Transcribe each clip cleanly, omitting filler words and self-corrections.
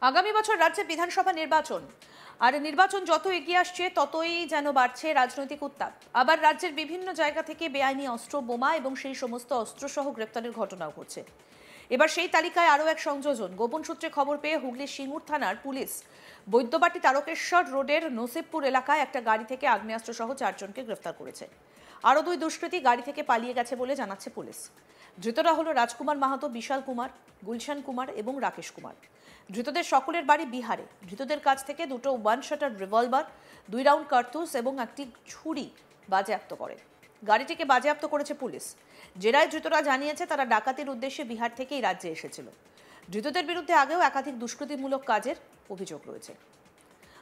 আগামী বছর রাজ্যে বিধানসভা নির্বাচন, আর নির্বাচন যত এগিয়ে আসছে ততই যেন বাড়ছে রাজনৈতিক উত্তাপ। আবার রাজ্যের বিভিন্ন জায়গা থেকে বেআইনি অস্ত্র, বোমা এবং সেই সমস্ত অস্ত্রসহ গ্রেপ্তারের ঘটনাও ঘটছে। এবার সেই তালিকায় আরও এক সংযোজন। গোপন সূত্রে খবর পেয়ে হুগলির সিঙ্গুর থানার পুলিশ বৈদ্যবাটি তারকেশ্বর রোডের নসিবপুর এলাকায় একটা গাড়ি থেকে আগ্নেয়াস্ত্রসহ 4 জনকে গ্রেফতার করেছে। আরও 2 দুষ্কৃতী গাড়ি থেকে পালিয়ে গেছে বলে জানাচ্ছে পুলিশ। ধৃতরা হলো রাজকুমার মাহাতো, বিশাল কুমার, গুলশান কুমার এবং রাকেশ কুমার। ধৃতদের সকলের বাড়ি বিহারে। ধৃতদের কাছ থেকে 2টো 1 শাটার রিভলভার, 2 রাউন্ড কার্তুজ এবং একটি ছুরি বাজেয়াপ্ত করে। গাড়িটিকে বাজেয়াপ্ত করেছে পুলিশ। জেরায় ধৃতরা জানিয়েছে তারা ডাকাতির উদ্দেশ্যে বিহার থেকেই রাজ্যে এসেছিল। ধৃতদের বিরুদ্ধে আগেও একাধিক দুষ্কৃতিমূলক কাজের অভিযোগ রয়েছে।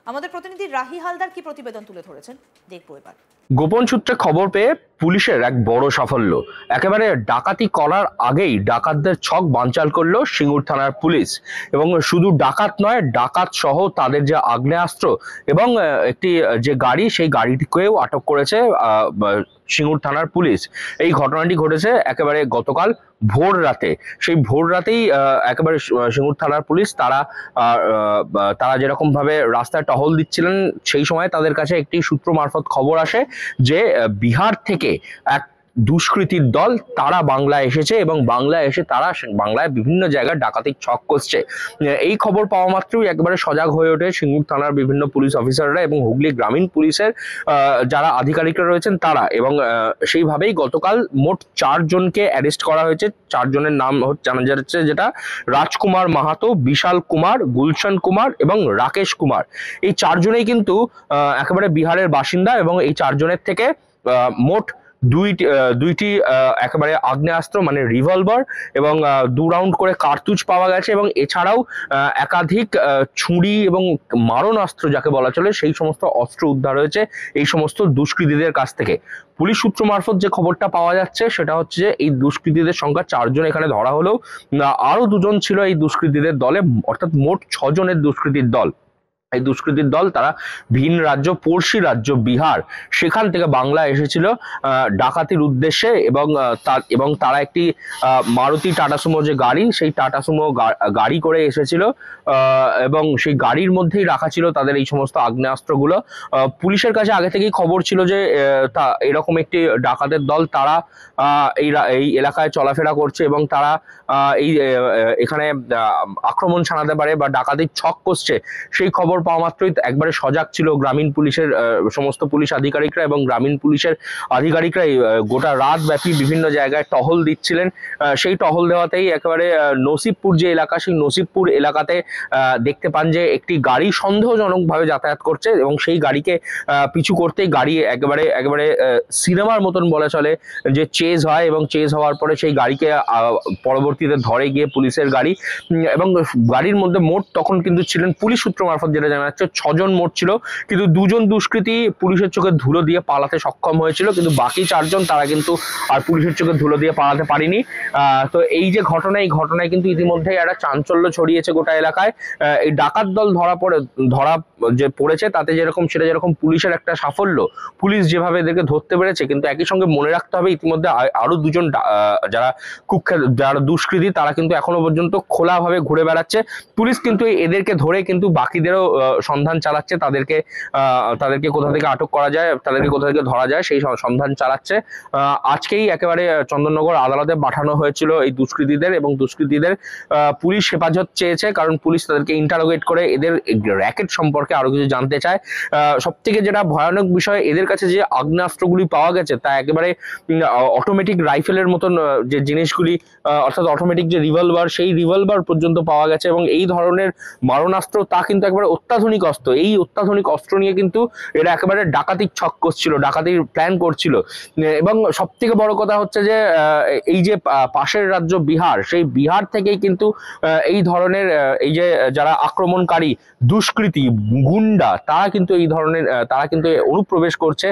আমাদের প্রতিনিধি রাহি হালদার কি প্রতিবেদন তুলে ধরেছেন দেখবো এবার। গোপন সূত্রে খবর পেয়ে পুলিশের এক বড় সাফল্য। একেবারে ডাকাতি করার আগেই ডাকাতদের ছক বানচাল করলো সিঙ্গুর থানার পুলিশ। এবং শুধু ডাকাত নয়, ডাকাত সহ তাদের যে আগ্নেয়াস্ত্র এবং একটি যে গাড়ি, সেই গাড়িটিকেও আটক করেছে সিঙ্গুর থানার পুলিশ। এই ঘটনাটি ঘটেছে একেবারে গতকাল ভোর রাতে। সেই ভোর রাতেই একেবারে সিঙ্গুর থানার পুলিশ তারা যেরকম ভাবে রাস্তায় টহল দিচ্ছিলেন, সেই সময় তাদের কাছে একটি সূত্র মারফত খবর আসে যে বিহার থেকে এক দুষ্কৃতীর দল তারা বাংলায় এসেছে এবং বাংলায় এসে তারা বাংলায় বিভিন্ন জায়গায় ডাকাতির ছক কষছে। এই খবর পাওয়া মাত্রই একবারে সজাগ হয়ে ওঠে সিঙ্গুর থানার বিভিন্ন পুলিশ অফিসাররা এবং হুগলি গ্রামীণ পুলিশের যারা আধিকারিকরা রয়েছেন তারা। এবং সেইভাবেই গতকাল মোট 4 জনকে অ্যারেস্ট করা হয়েছে। 4 জনের নাম জানা যাচ্ছে, যেটা রাজকুমার মাহাতো, বিশাল কুমার, গুলশান কুমার এবং রাকেশ কুমার। এই 4 জনেই কিন্তু একেবারে বিহারের বাসিন্দা এবং এই 4 জনের থেকে মোট দুইটি একেবারে আগ্নেয়াস্ত্র মানে রিভলভার এবং 2 রাউন্ড করে কার্তুজ পাওয়া গেছে। এবং এছাড়াও একাধিক ছুরি এবং মারণাস্ত্র যাকে বলা চলে, সেই সমস্ত অস্ত্র উদ্ধার হয়েছে এই সমস্ত দুষ্কৃতীদের কাছ থেকে। পুলিশ সূত্র মারফত যে খবরটা পাওয়া যাচ্ছে সেটা হচ্ছে যে এই দুষ্কৃতীদের সংখ্যা 4 জন এখানে ধরা হলেও আরো 2 জন ছিল এই দুষ্কৃতীদের দলে, অর্থাৎ মোট 6 জনের দুষ্কৃতীর দল। এই দুষ্কৃতীর দল তারা ভিন রাজ্য, পড়শি রাজ্য বিহার, সেখান থেকে বাংলা এসেছিল ডাকাতির উদ্দেশ্যে। এবং তারা একটি মারুতি টাটা সুমো যে গাড়ি, সেই টাটা সুমো গাড়ি করে এসেছিল এবং সেই গাড়ির মধ্যেই রাখা ছিল তাদের এই সমস্ত আগ্নেয়াস্ত্রগুলো। পুলিশের কাছে আগে থেকেই খবর ছিল যে এরকম একটি ডাকাতের দল তারা এই এলাকায় চলাফেরা করছে এবং তারা এখানে আক্রমণ শানাতে পারে বা ডাকাতির ছক কষছে। সেই খবর পাওয়া মাত্রই একবারে সজাগ ছিল গ্রামীণ পুলিশের সমস্ত পুলিশ আধিকারিকরা এবং গ্রামীণ পুলিশের আধিকারিকরাই গোটা রাত ব্যাপী বিভিন্ন জায়গায় টহল দিচ্ছিলেন। সেই টহল দেওয়াতেই একেবারে নসিবপুর যে এলাকা, সেই নসিবপুর এলাকাতে দেখতে পান যে একটি গাড়ি সন্দেহজনকভাবে যাতায়াত করছে এবং সেই গাড়িকে পিছু করতেই গাড়ি একেবারে সিনেমার মতন বলা চলে যে চেজ হয় এবং চেজ হওয়ার পরে সেই গাড়িকে পরবর্তীতে ধরে গিয়ে পুলিশের গাড়ি। এবং গাড়ির মধ্যে মোট তখন কিন্তু ছিলেন, পুলিশ সূত্র মারফত যেটা জানা যাচ্ছে, 6 জন মোট ছিল। কিন্তু 2 জন দুষ্কৃতী পুলিশের চোখে ধুলো দিয়ে পালাতে সক্ষম হয়েছিল, কিন্তু বাকি 4 জন তারা কিন্তু আর পুলিশের চোখে ধুলো দিয়ে পালাতে পারেনি। তো এই যে ঘটনা, এই ঘটনায় কিন্তু ইতিমধ্যেই একটা চাঞ্চল্য ছড়িয়েছে গোটা এলাকায়। এই ডাকাত দল ধরা যে পড়েছে তাতে সেটা যেরকম পুলিশের একটা সাফল্য, পুলিশ যেভাবে এদেরকে ধরতে পেরেছে, কিন্তু একই সঙ্গে মনে রাখতে হবে ইতিমধ্যে আরো 2 জন যারা কুখ্যাত, যারা দুষ্কৃতী, তারা কিন্তু এখনো পর্যন্ত খোলাভাবে ঘুরে বেড়াচ্ছে। পুলিশ কিন্তু এদেরকে ধরে কিন্তু বাকিদেরও সন্ধান চালাচ্ছে, তাদেরকে কোথা থেকে আটক করা যায়, তাদেরকে কোথা থেকে ধরা যায় সেই সন্ধান চালাচ্ছে। আজকেই একেবারে চন্দননগর আদালতে পাঠানো হয়েছিল এই দুষ্কৃতীদের, এবং দুষ্কৃতীদের পুলিশ হেফাজত চেয়েছে, কারণ পুলিশ তাদেরকে ইন্টারোগেট করে এদের র্যাকেট সম্পর্কে আরো কিছু জানতে চায়। সব থেকে যেটা ভয়ানক বিষয়, এদের কাছে যে আগ্নেয়াস্ত্রগুলি পাওয়া গেছে তা একেবারে অটোমেটিক রাইফেলের মতন যে জিনিসগুলি, অর্থাৎ অটোমেটিক যে রিভলভার, সেই রিভলভার পর্যন্ত পাওয়া গেছে। এবং এই ধরনের মারণাস্ত্র তা কিন্তু একবারে অত্যাধুনিক অস্ত্র। এই অত্যাধুনিক অস্ত্র নিয়ে কিন্তু এরা একেবারে ডাকাতির ছক কষছিল, ডাকাতির প্ল্যান করছিল। এবং সব থেকে বড় কথা হচ্ছে যে এই যে পাশের রাজ্য বিহার, সেই বিহার থেকেই কিন্তু এই ধরনের এই যে যারা আক্রমণকারী দুষ্কৃতী গুন্ডা, তারা কিন্তু অনুপ্রবেশ করছে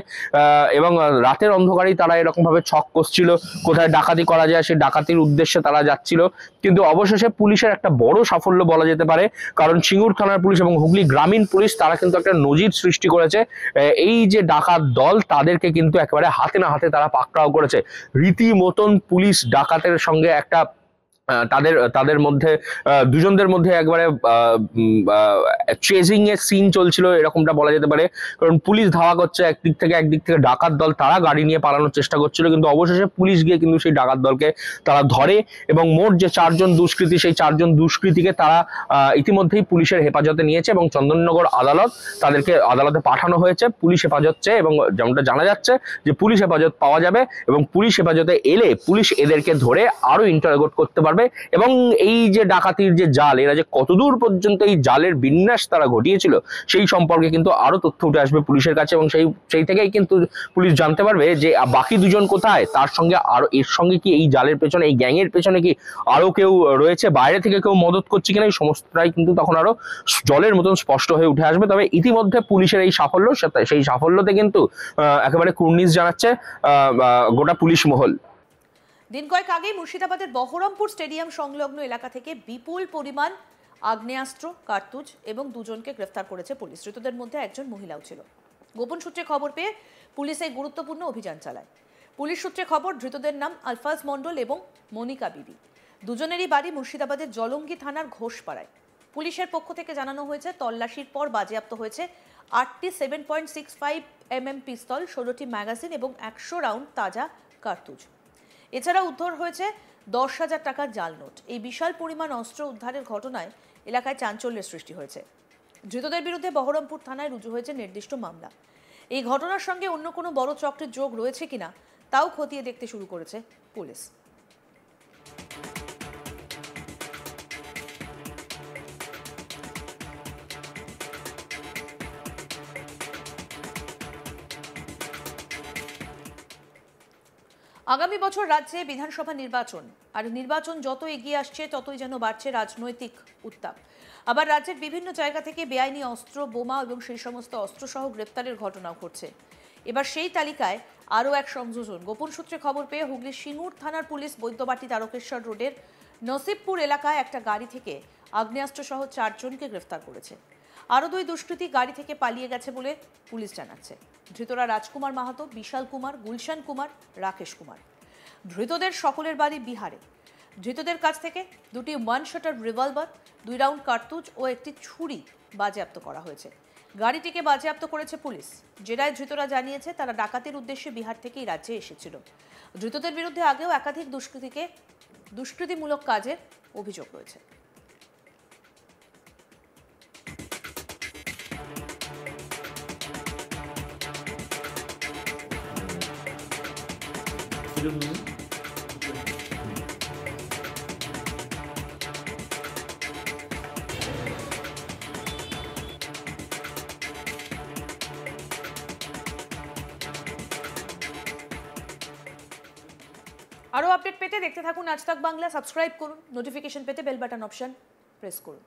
এবং রাতের অন্ধকারেই তারা এরকম ভাবে ছক কষছিল, কোথায় ডাকাতি করা যায় সেই ডাকাতির উদ্দেশ্যে তারা যাচ্ছিল। কিন্তু অবশেষে পুলিশের একটা বড় সাফল্য বলা যেতে পারে, কারণ সিঙ্গুর থানার পুলিশ এবং হুগলি গ্রামীণ পুলিশ তারা কিন্তু একটা নজির সৃষ্টি করেছে। এই যে ডাকাত দল, তাদেরকে কিন্তু একেবারে হাতে না হাতে তারা পাকড়াও করেছে। রীতিমতন পুলিশ ডাকাতের সঙ্গে একটা তাদের তাদের মধ্যে দুজনদের মধ্যে একবারে চেজিং এর সিন চলছিল এরকমটা বলা যেতে পারে। কারণ পুলিশ ধাওয়া করছে একদিক থেকে ডাকাত দল তারা গাড়ি নিয়ে পালানোর চেষ্টা করছিল, কিন্তু অবশেষে পুলিশ গিয়ে কিন্তু সেই ডাকাত দলকে তারা ধরে এবং মোট যে 4জন দুষ্কৃতী সেই 4জন দুষ্কৃতীকে তারা ইতিমধ্যেই পুলিশের হেফাজতে নিয়েছে এবং চন্দননগর আদালত তাদেরকে আদালতে পাঠানো হয়েছে পুলিশ হেফাজত চেয়ে। এবং যেমনটা জানা যাচ্ছে যে পুলিশ হেফাজত পাওয়া যাবে এবং পুলিশ হেফাজতে এলে পুলিশ এদেরকে ধরে আরো ইন্টারোগেট করতে পারবে এবং এই যে ডাকাতির যে জাল, এরা যে কতদূর পর্যন্ত এই জালের বিন্যাস তারা ঘটিয়েছিল সেই সম্পর্কে কিন্তু আরো তথ্য উঠে আসবে পুলিশের কাছে এবং সেই থেকেই কিন্তু পুলিশ জানতে পারবে যে বাকি দুজন কোথায়, তার সঙ্গে আরো এর সঙ্গে কি এই জালের পেছনে এই গ্যাংয়ের পেছনে কি আরো কেউ রয়েছে, বাইরে থেকে কেউ মদত করছে কিনা, এই সমস্তটাই কিন্তু তখন আরো জলের মতন স্পষ্ট হয়ে উঠে আসবে। তবে ইতিমধ্যে পুলিশের এই সাফল্য, সেই সাফল্যতে কিন্তু একেবারে কুর্নিশ জানাচ্ছে গোটা পুলিশ মহল। দিন কয়েক আগেই মুর্শিদাবাদের বহরমপুর স্টেডিয়াম সংলগ্ন এলাকা থেকে বিপুল পরিমাণ আগ্নেয়াস্ত্র, কার্তুজ এবং দুজনকে গ্রেফতার করেছে পুলিশ। ধৃতদের মধ্যে একজন মহিলাও ছিল। গোপন সূত্রে খবর পেয়ে পুলিশ এই গুরুত্বপূর্ণ অভিযান চালায়। পুলিশ সূত্রে খবর, ধৃতদের নাম আলফাজ মণ্ডল এবং মনিকা বিবি। দুজনেরই বাড়ি মুর্শিদাবাদের জলঙ্গি থানার ঘোষপাড়ায়। পুলিশের পক্ষ থেকে জানানো হয়েছে, তল্লাশির পর বাজেয়াপ্ত হয়েছে 8টি 7.65 mm পিস্তল, 16টি ম্যাগাজিন এবং 100 রাউন্ড তাজা কার্তুজ। এছাড়া উদ্ধার হয়েছে 10,000 টাকার জাল নোট। এই বিশাল পরিমাণ অস্ত্র উদ্ধারের ঘটনায় এলাকায় চাঞ্চল্যের সৃষ্টি হয়েছে। ধৃতদের বিরুদ্ধে বহরমপুর থানায় রুজু হয়েছে নির্দিষ্ট মামলা। এই ঘটনার সঙ্গে অন্য কোনো বড় চক্রের যোগ রয়েছে কিনা তাও খতিয়ে দেখতে শুরু করেছে পুলিশ। আগামী বছর রাজ্যে বিধানসভা নির্বাচন, আর নির্বাচন যত এগিয়ে আসছে ততই যেন বাড়ছে রাজনৈতিক উত্তাপ। আবার রাজ্যের বিভিন্ন জায়গা থেকে বেআইনি অস্ত্র, বোমা এবং সেই সমস্ত অস্ত্রসহ গ্রেপ্তারের ঘটনাও ঘটছে। এবার সেই তালিকায় আরও এক সংযোজন। গোপন সূত্রে খবর পেয়ে হুগলির সিঙ্গুর থানার পুলিশ বৈদ্যবাটি তারকেশ্বর রোডের নসিবপুর এলাকায় একটা গাড়ি থেকে আগ্নেয়াস্ত্রসহ 4 জনকে গ্রেফতার করেছে। আরও 2 দুষ্কৃতী গাড়ি থেকে পালিয়ে গেছে বলে পুলিশ জানাচ্ছে। ধৃতরা রাজকুমার মাহাতো, বিশাল কুমার, গুলশান কুমার, রাকেশ কুমার। ধৃতদের সকলের বাড়ি বিহারে। ধৃতদের কাছ থেকে 2টি 1 শটার রিভলভার, 2 রাউন্ড কার্তুজ ও একটি ছুরি বাজেয়াপ্ত করা হয়েছে। গাড়িটিকে বাজেয়াপ্ত করেছে পুলিশ। জেরায় ধৃতরা জানিয়েছে তারা ডাকাতির উদ্দেশ্যে বিহার থেকেই রাজ্যে এসেছিল। ধৃতদের বিরুদ্ধে আগেও একাধিক দুষ্কৃতিমূলক কাজের অভিযোগ রয়েছে। আরও আপডেট পেতে দেখতে থাকুন আজ তাক বাংলা। সাবস্ক্রাইব করুন, নোটিফিকেশন পেতে বেল বাটন অপশন প্রেস করুন।